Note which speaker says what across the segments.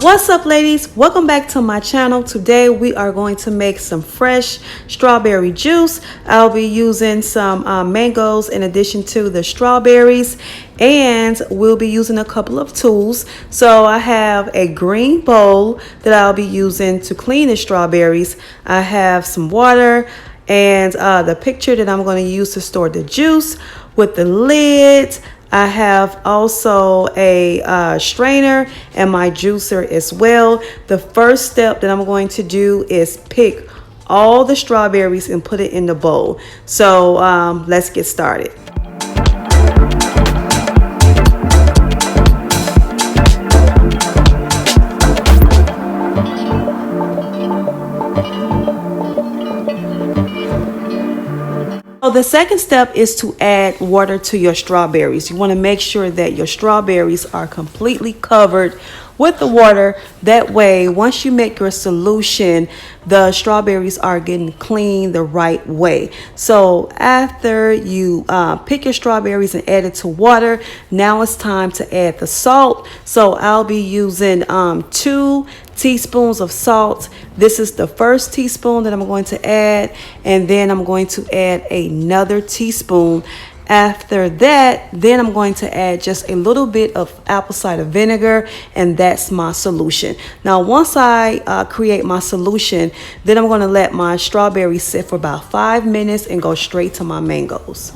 Speaker 1: What's up, ladies? Welcome back to my channel. Today we are going to make some fresh strawberry juice. I'll be using some mangoes in addition to the strawberries, and we'll be using a couple of tools. So I have a green bowl that I'll be using to clean the strawberries. I have some water and the pitcher that I'm going to use to store the juice with the lid. I have also a strainer and my juicer as well. The first step that I'm going to do is pick all the strawberries and put it in the bowl. So let's get started. So the second step is to add water to your strawberries. You want to make sure that your strawberries are completely covered with the water. That way, once you make your solution, the strawberries are getting clean the right way. So after you pick your strawberries and add it to water, now it's time to add the salt. So I'll be using 2 teaspoons of salt. This is the first teaspoon that I'm going to add, and then I'm going to add another teaspoon. After that, then I'm going to add just a little bit of apple cider vinegar, and that's my solution. Now, once I create my solution, then I'm going to let my strawberries sit for about 5 minutes and go straight to my mangoes.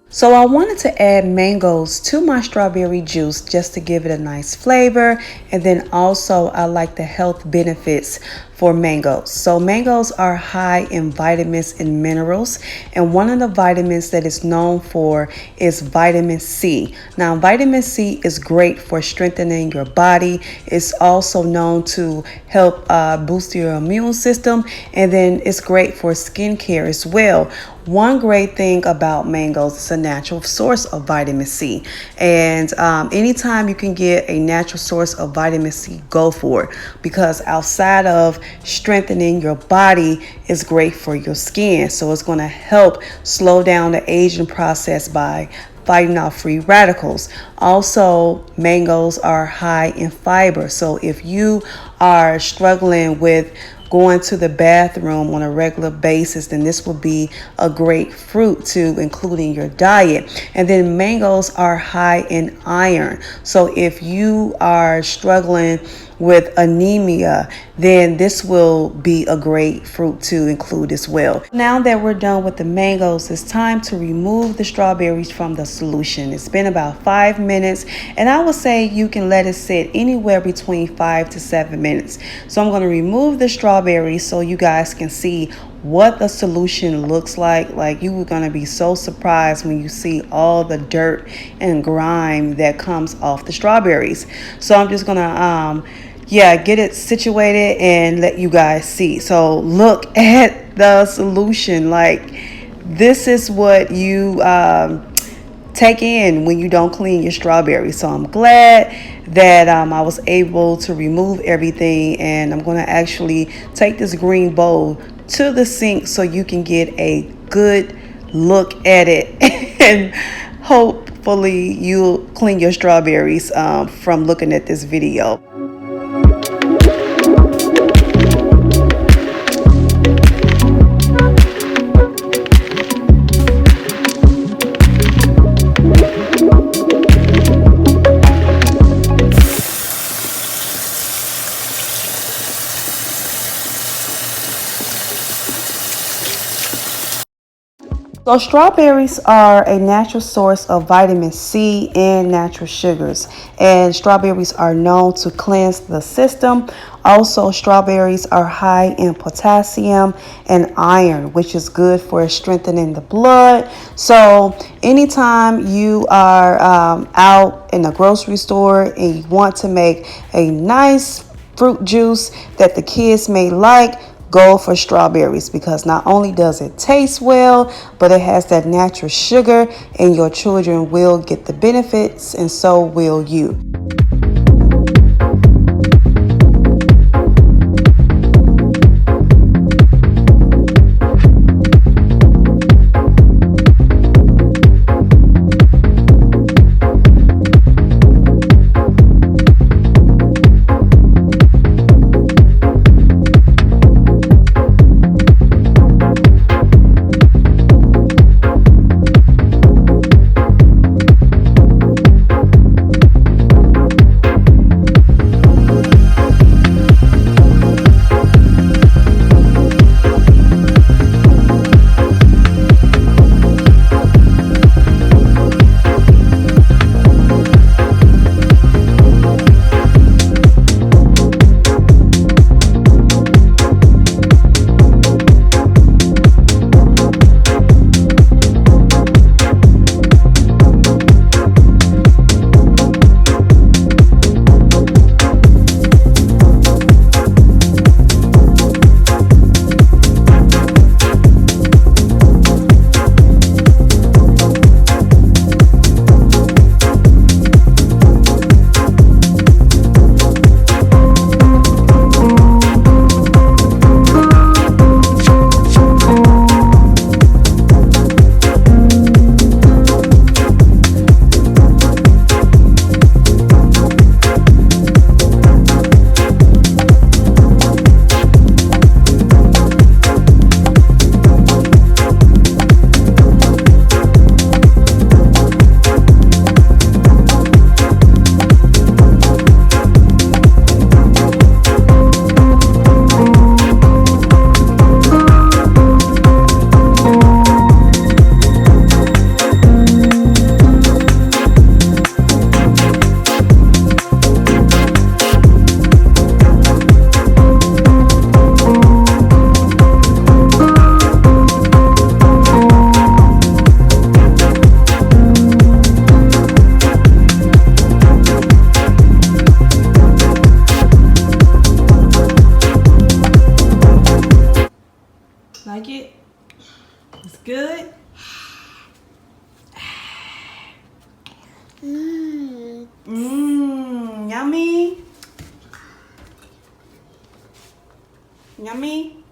Speaker 1: So I wanted to add mangoes to my strawberry juice just to give it a nice flavor, and then also I like the health benefits for mangoes. So mangoes are high in vitamins and minerals, and one of the vitamins that is known for is vitamin C. Now, vitamin C is great for strengthening your body. It's also known to help boost your immune system, and then it's great for skincare as well. One great thing about mangoes is a natural source of vitamin C, and anytime you can get a natural source of vitamin C, go for it, because outside of strengthening your body, is great for your skin. So it's going to help slow down the aging process by fighting off free radicals. Also, mangoes are high in fiber. So if you are struggling with going to the bathroom on a regular basis, then this will be a great fruit to include in your diet. And then mangoes are high in iron. So if you are struggling with anemia, then this will be a great fruit to include as well. Now that we're done with the mangoes, it's time to remove the strawberries from the solution. It's been about 5 minutes, and I would say you can let it sit anywhere between 5 to 7 minutes. So I'm going to remove the strawberries so you guys can see what the solution looks like. Like, you are going to be so surprised when you see all the dirt and grime that comes off the strawberries. So I'm just going to get it situated and let you guys see. So look at the solution. Like, this is what you take in when you don't clean your strawberries. So I'm glad that I was able to remove everything, and I'm going to actually take this green bowl to the sink so you can get a good look at it and hopefully you'll clean your strawberries from looking at this video. So strawberries are a natural source of vitamin C and natural sugars, and strawberries are known to cleanse the system. Also, strawberries are high in potassium and iron, which is good for strengthening the blood. So anytime you are out in a grocery store and you want to make a nice fruit juice that the kids may like, go for strawberries, because not only does it taste well, but it has that natural sugar, and your children will get the benefits, and so will you. Good? Yummy? Yummy?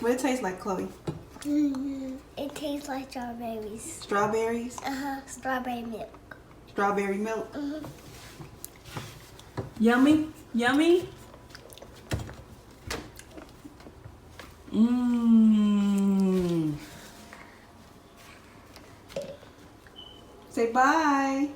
Speaker 1: What it taste like, Chloe?
Speaker 2: It tastes like strawberries.
Speaker 1: Strawberries?
Speaker 2: Strawberry milk.
Speaker 1: Strawberry milk? Yummy? Yummy? Say bye.